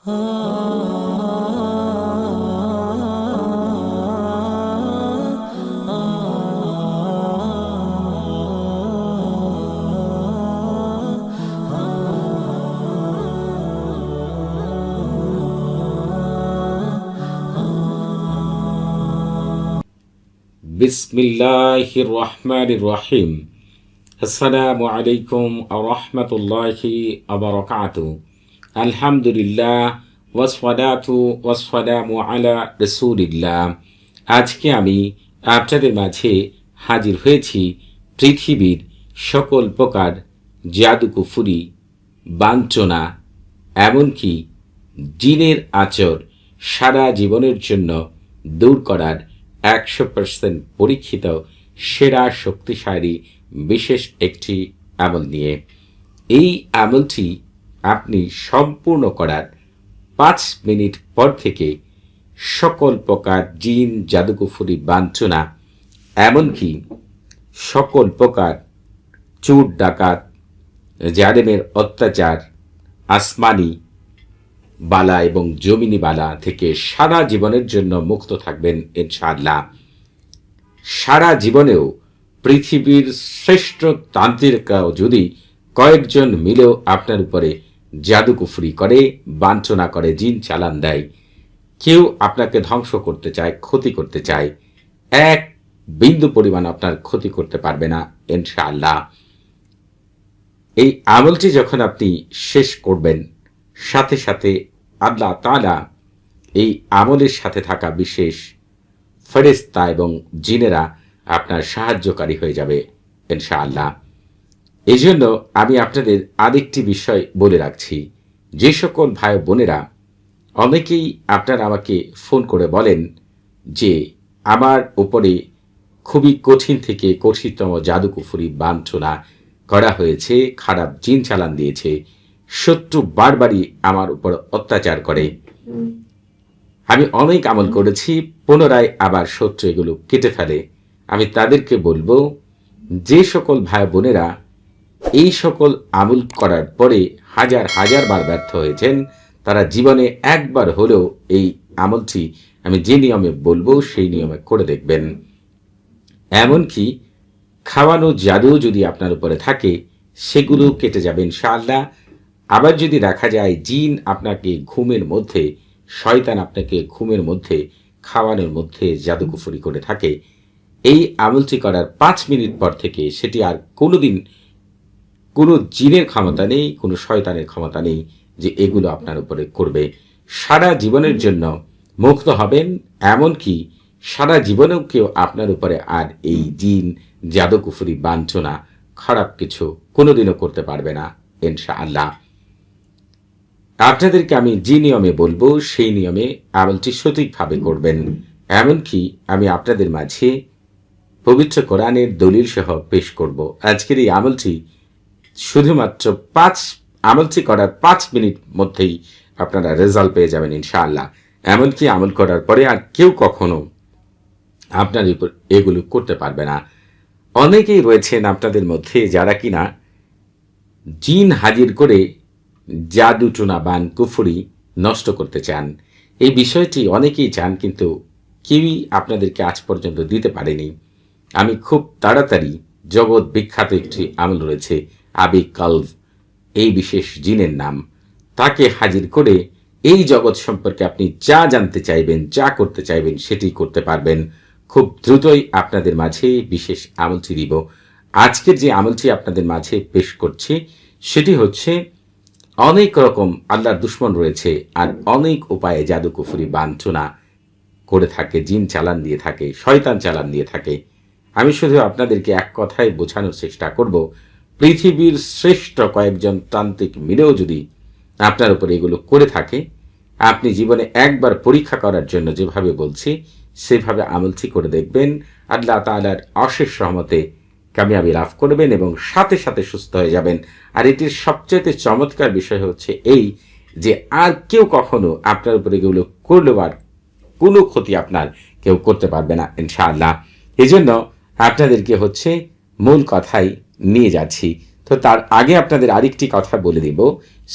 বিসমিল্লাহির রহমানির রহিম। আসসালামু আলাইকুম ওয়া রাহমাতুল্লাহি ওয়া বারাকাতুহু। আলহামদুলিল্লাহ ওয়াসসালাতু ওয়াসসালামু আলা রাসূলিল্লাহ। আজকে আমি আপনাদের মাঝে হাজির হয়েছি পৃথিবীর সকল প্রকার জাদুকুফুরি, বাঞ্ছনা, এমনকি জিনের আচর সারা জীবনের জন্য দূর করার 100% পরীক্ষিত সেরা শক্তিশালী বিশেষ একটি আমল নিয়ে। এই আমলটি আপনি সম্পূর্ণ করার 5 মিনিট পর থেকে সকল প্রকার জিন, জাদুকুফুরি, বাঞ্ছনা, এমনকি সকল প্রকার চোর ডাকাত, জালেমের অত্যাচার, আসমানি বালা এবং জমিনি বালা থেকে সারা জীবনের জন্য মুক্ত থাকবেন ইনশাআল্লাহ। সারা জীবনেও পৃথিবীর শ্রেষ্ঠ তান্ত্রিকরাও যদি কয়েকজন মিলেও আপনার উপরে জাদুকুফরি করে, বাঞ্ছনা করে, জিন চালান দেয়, কেউ আপনাকে ধ্বংস করতে চায়, ক্ষতি করতে চায়, এক বিন্দু পরিমাণ আপনার ক্ষতি করতে পারবে না ইনশাআল্লাহ। এই আমলটি যখন আপনি শেষ করবেন, সাথে সাথে আল্লাহ তাআলা এই আমলের সাথে থাকা বিশেষ ফেরেশতা এবং জিনেরা আপনার সাহায্যকারী হয়ে যাবে ইনশাআল্লাহ। এই জন্য আমি আপনাদের আরেকটি বিষয় বলে রাখছি। যে সকল ভাই বোনেরা, অনেকেই আপনারা আমাকে ফোন করে বলেন যে আমার উপরে খুবই কঠিন থেকে কঠিনতম জাদুকুফুরি, বাঞ্ছনা করা হয়েছে, খারাপ জিন চালান দিয়েছে, শত্রু বারবারই আমার উপর অত্যাচার করে, আমি অনেক আমল করেছি, পুনরায় আবার শত্রু এগুলো কেটে ফেলে। আমি তাদেরকে বলবো, যে সকল ভাই বোনেরা এই সকল আমল করার পরে হাজার হাজার বার ব্যর্থ হয়েছেন, তারা জীবনে একবার হলেও এই আমলটি আমি যে নিয়মে বলবো সেই নিয়মে করে দেখবেন। এমনকি খাওয়ানো জাদু যদি আপনার উপরে থাকে, সেগুলো কেটে যাবে ইনশাআল্লাহ। আবার যদি দেখা যায় জিন আপনাকে ঘুমের মধ্যে, শয়তান আপনাকে ঘুমের মধ্যে, খাওয়ানোর মধ্যে জাদুকুফুরি করে থাকে, এই আমলটি করার 5 মিনিট পর থেকে সেটি আর কোনোদিন কোনো জিনের ক্ষমতা নেই, কোনো শয়তানের ক্ষমতা নেই যে এগুলো আপনার উপরে করবে। সারা জীবনের জন্য মুক্ত হবেন, এমনকি সারা জীবনেও কেউ আপনার উপরে আর এই জিন, জাদুকুফুরি, বাঞ্ছনা, খারাপ কিছু কোনোদিনও করতে পারবে না ইনশাআল্লাহ। আপনাদেরকে আমি যে নিয়মে বলবো সেই নিয়মে আমলটি সঠিকভাবে করবেন। এমনকি আমি আপনাদের মাঝে পবিত্র কোরআনের দলিল সহ পেশ করব। আজকের এই আমলটি শুধুমাত্র আমলটি করার 5 মিনিট মধ্যেই আপনারা রেজাল্ট পেয়ে যাবেন ইনশাআল্লাহ। এমনকি আমল করার পরে আর কেউ কখনো আপনার উপর এগুলো করতে পারবে না। অনেকেই রয়েছেন আপনাদের মধ্যে যারা কিনা জিন হাজির করে জাদু, টুনা, বান, কুফুরি নষ্ট করতে চান। এই বিষয়টি অনেকেই চান, কিন্তু কেউই আপনাদেরকে আজ পর্যন্ত দিতে পারেনি। আমি খুব তাড়াতাড়ি, জগৎ বিখ্যাত একটি আমল রয়েছে আবি কালভ, এই বিশেষ জিনের নাম, তাকে হাজির করে এই জগৎ সম্পর্কে আপনি যা জানতে চাইবেন, যা করতে চাইবেন সেটি করতে পারবেন। খুব দ্রুতই আপনাদের মাঝে বিশেষ আমলটি দিব। আজকের যে আমলটি আপনাদের মাঝে পেশ করছি সেটি হচ্ছে, অনেক রকম আল্লাহর দুশ্মন রয়েছে আর অনেক উপায়ে জাদুকুফুরি, বাঞ্ছনা করে থাকে, জিন চালান দিয়ে থাকে, শয়তান চালান দিয়ে থাকে। আমি শুধু আপনাদেরকে এক কথায় বোঝানোর চেষ্টা করব, পৃথিবীর শ্রেষ্ঠ কয়েকজন তান্ত্রিক মিলেও যদি আপনার উপর এগুলো করে থাকে, আপনি জীবনে একবার পরীক্ষা করার জন্য যেভাবে বলছি সেভাবে আমলটি করে দেখবেন। আল্লাহ তাআলার অশেষ রহমতে কামিয়াবি লাভ করবেন এবং সাথে সাথে সুস্থ হয়ে যাবেন। আর এটির সবচেয়ে চমৎকার বিষয় হচ্ছে এই যে আর কেউ কখনো আপনার উপরে এগুলো করলেও আর কোনো ক্ষতি আপনার কেউ করতে পারবে না ইনশাআল্লাহ। এই জন্য আপনাদেরকে হচ্ছে মূল কথাই নিয়ে যাচ্ছি। তো তো তার আগে আপনাদের আরেকটি কথা বলে দিব,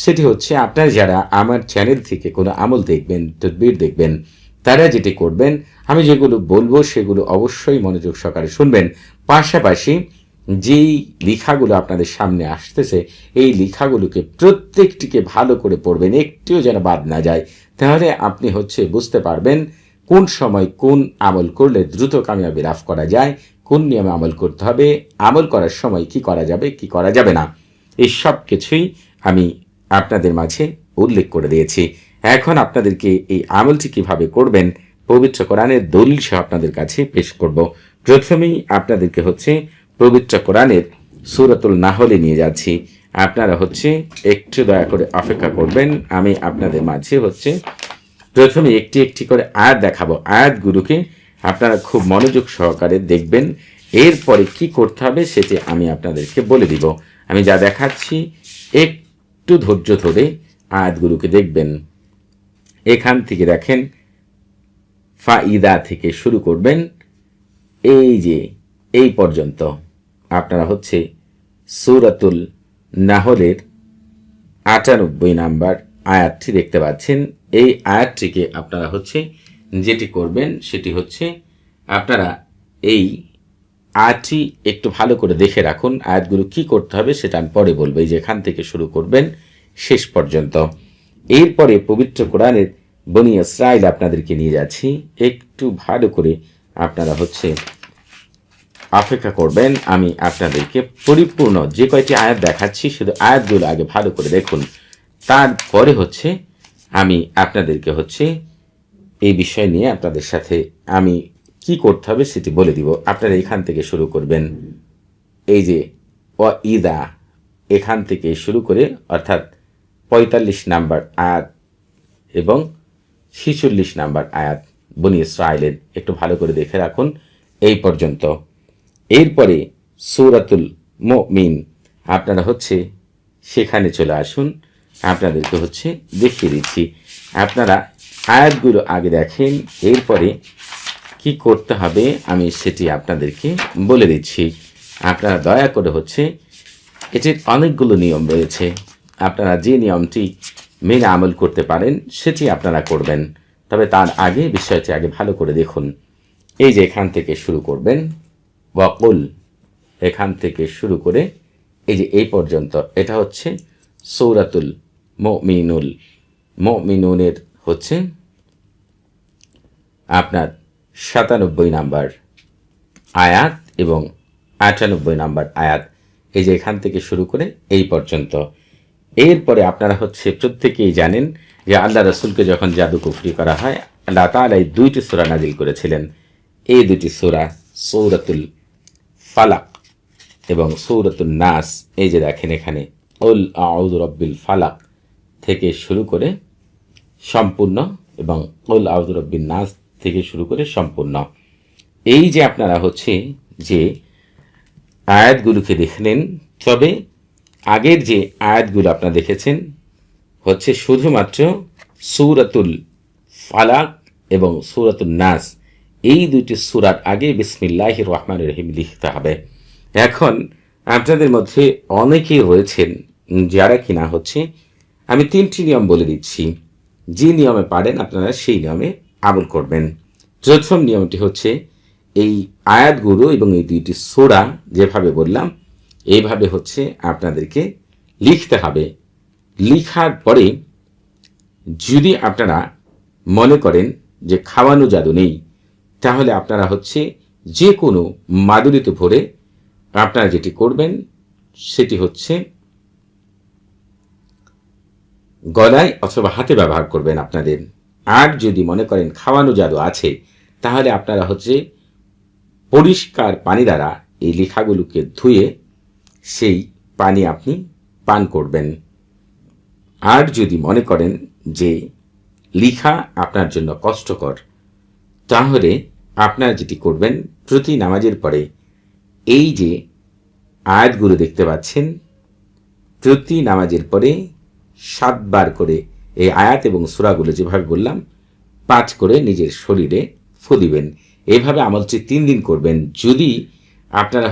সেটি হচ্ছে আপনারা যারা আমার চ্যানেল থেকে কোনো আমল দেখবেন, তদবির দেখবেন, তারা যেটি করবেন, আমি যেগুলো বলবো সেগুলো অবশ্যই মনোযোগ সহকারে শুনবেন। পাশাপাশি যেই লেখাগুলো আপনাদের সামনে আসতেছে এই লেখাগুলোকে প্রত্যেকটিকে ভালো করে পড়বেন, একটিও যেন বাদ না যায়। তাহলে আপনি বুঝতে পারবেন কোন সময় কোন আমল করলে দ্রুত কামিয়াবি লাভ করা যায়, কোন নিয়মে আমল করতে হবে, আমল করার সময় কি করা যাবে কি করা যাবে না, এই সব কিছুই আমি আপনাদের মাঝে উল্লেখ করে দিয়েছি। এখন আপনাদেরকে এই আমলটি কিভাবে করবেন পবিত্র কোরআনের দলিল সহ আপনাদের কাছে পেশ করব। প্রথমেই আপনাদেরকে পবিত্র কোরআনের সূরাতুল নাহলে নিয়ে যাচ্ছি। আপনারা একটু দয়া করে অপেক্ষা করবেন। আমি আপনাদের মাঝে প্রথমে একটি একটি করে আয়াত দেখাবো। আয়াতগুলোকে আপনারা খুব মনোযোগ সহকারে দেখবেন, এরপরে কি করতে হবে সেটি আমি আপনাদেরকে বলে দিব। আমি যা দেখাচ্ছি একটু ধৈর্য ধরে আয়াতগুলোকে দেখবেন। এখান থেকে দেখেন, ফাইদা থেকে শুরু করবেন, এই যে এই পর্যন্ত আপনারা সূরাতুল নাহলের ৯৮ নাম্বার আয়াতটি দেখতে পাচ্ছেন। এই আয়াতটিকে আপনারা যেটি করবেন সেটি আপনারা এই আয়াতটি একটু ভালো করে দেখে রাখুন। আয়াতগুলো কি করতে হবে সেটা আমি পরে বলবো। এই যে এখান থেকে শুরু করবেন শেষ পর্যন্ত। এরপরে পবিত্র কোরআনের বনি ইসরাইল আপনাদেরকে নিয়ে যাচ্ছি, একটু ভালো করে আপনারা অপেক্ষা করবেন। আমি আপনাদেরকে পরিপূর্ণ যে কয়টি আয়াত দেখাচ্ছি শুধু আয়াতগুলো আগে ভালো করে দেখুন, তারপরে আমি আপনাদেরকে এই বিষয় নিয়ে আপনাদের সাথে আমি কি করতে হবে সেটি বলে দিব। আপনারা এখান থেকে শুরু করবেন, এই যে ইদা এখান থেকে শুরু করে অর্থাৎ ৪৫ নাম্বার আয়াত এবং ৪৬ নাম্বার আয়াত বনি ইসরাইলের একটু ভালো করে দেখে রাখুন এই পর্যন্ত। এরপরে সূরাতুল মুমিন আপনারা সেখানে চলে আসুন। আপনাদেরকে দেখিয়ে দিচ্ছি। আপনারা আয়াতগুলো আগে দেখেন, এরপরে কি করতে হবে আমি সেটি আপনাদেরকে বলে দিচ্ছি। আপনারা দয়া করে এটির অনেকগুলো নিয়ম রয়েছে, আপনারা যে নিয়মটি মেনে আমল করতে পারেন সেটি আপনারা করবেন। তবে তার আগে বিষয়টি আগে ভালো করে দেখুন। এই যে এখান থেকে শুরু করবেন, ওয়াকুল এখান থেকে শুরু করে এই যে এই পর্যন্ত, এটা সূরাতুল মুমিনুনের আপনার ৯৭ নাম্বার আয়াত এবং ৯৮ নাম্বার আয়াত। এই যে এখান থেকে শুরু করে এই পর্যন্ত। এরপরে আপনারা প্রত্যেকেই জানেন যে আল্লাহ রসুলকে যখন জাদু কুফরি করা হয় আল্লাহ তাআলা এই ২টি সূরা নাজিল করেছিলেন। এই ২টি সূরা সূরাতুল ফালাক এবং সূরাতুন নাস। এই যে দেখেন এখানে কুল আউযু রাব্বিল ফালাক থেকে শুরু করে সম্পূর্ণ এবং কুল আউযু রাব্বিন নাস থেকে শুরু করে সম্পূর্ণ। এই যে আপনারা যে আয়াতগুলোকে দেখলেন, তবে আগের যে আয়াতগুলো আপনারা দেখেছেন শুধুমাত্র সূরাতুল ফালাক এবং সূরাতুন নাস, এই ২টি সূরার আগে বিসমিল্লাহির রহমানির রহিম লিখতে হবে। এখন আপনাদের মধ্যে অনেকেই রয়েছেন যারা কিনা আমি ৩টি নিয়ম বলে দিচ্ছি, যে নিয়মে পারেন আপনারা সেই নিয়মে আমল করবেন। প্রথম নিয়মটি এই আয়াতগুলো এবং এই ২টি সূরা যেভাবে বললাম এইভাবে আপনাদেরকে লিখতে হবে। লিখার পরে যদি আপনারা মনে করেন যে খাওয়ানো জাদু নেই, তাহলে আপনারা যে কোনো মাদুরিতে ভরে আপনারা যেটি করবেন সেটি গলায় অথবা হাতে ব্যবহার করবেন আপনাদের। আর যদি মনে করেন খাওয়ানো জাদু আছে, তাহলে আপনারা পরিষ্কার পানি দ্বারা এই লেখাগুলোকে ধুয়ে সেই পানি আপনি পান করবেন। আর যদি মনে করেন যে লিখা আপনার জন্য কষ্টকর, তাহলে আপনারা যেটি করবেন প্রতি নামাজের পরে এই যে আয়াতগুলো দেখতে পাচ্ছেন, প্রতি নামাজের পরে ৭ বার করে এই আয়াত এবং সূরাগুলো যেভাবে বললাম ৫ করে নিজের শরীরে ফু দিবেন। এইভাবে আমলটি ৩ দিন করবেন। যদি আপনারা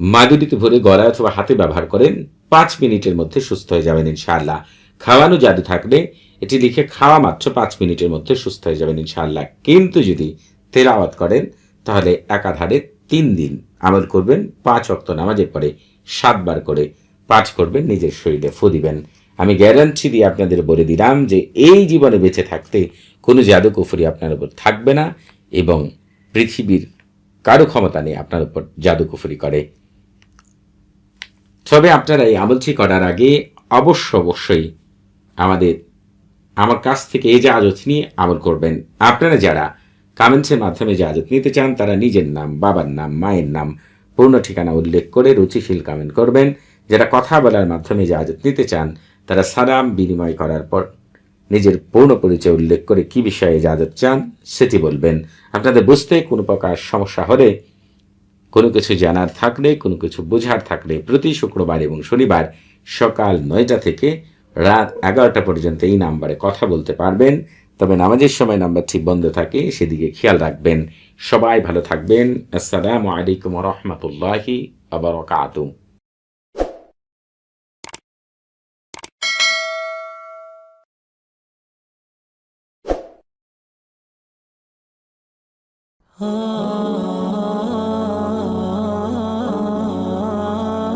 মাদুরিতে ভরে গলায় অথবা হাতে ব্যবহার করেন, 5 মিনিটের মধ্যে সুস্থ হয়ে যাবেন ইনশাআল্লাহ। খাওয়ানো জাদু থাকলে এটি লিখে খাওয়া মাত্র 5 মিনিটের মধ্যে সুস্থ হয়ে যাবেন ইনশাআল্লাহ। কিন্তু যদি তেলাওয়াত করেন তাহলে একাধারে 3 দিন আমল করবেন, 5 ওয়াক্ত নামাজের পরে 7 বার করে পাঠ করবেন, নিজের শরীরে ফু দিবেন। আমি গ্যারান্টি দিয়ে আপনাদের বলে দিলাম যে এই জীবনে বেঁচে থাকতে কোনো জাদু কুফরি আপনার উপর থাকবে না, এবং পৃথিবীর কারো ক্ষমতা নেই আপনার উপর জাদু কুফরি করে। তবে আপনারা এই আমলটি করার আগে অবশ্যই আমার কাছ থেকে এই জাহাজত নিয়ে আমল করবেন। আপনারা যারা কমেন্টসের মাধ্যমে জাহাজত নিতে চান তারা নিজের নাম, বাবার নাম, মায়ের নাম, পূর্ণ ঠিকানা উল্লেখ করে রুচিশীল কমেন্ট করবেন। যারা কথা বলার মাধ্যমে জাহাজত নিতে চান তারা সালাম বিনিময় করার পর নিজের পূর্ণ পরিচয় উল্লেখ করে কি বিষয়ে জাহাজত চান সেটি বলবেন। আপনাদের বুঝতে কোনো প্রকার সমস্যা হলে, কোনো কিছু জানার থাকলে, কোনো কিছু বোঝার থাকলে প্রতি শুক্রবার এবং শনিবার সকাল 9টা থেকে রাত 11টা পর্যন্ত এই নাম্বারে কথা বলতে পারবেন। তবে নামাজের সময় নাম্বারটি বন্ধ থাকে, সেদিকে খেয়াল রাখবেন। সবাই ভালো থাকবেন। আসসালামু আলাইকুম ওয়া রাহমাতুল্লাহি ওয়া বারাকাতুহু। ah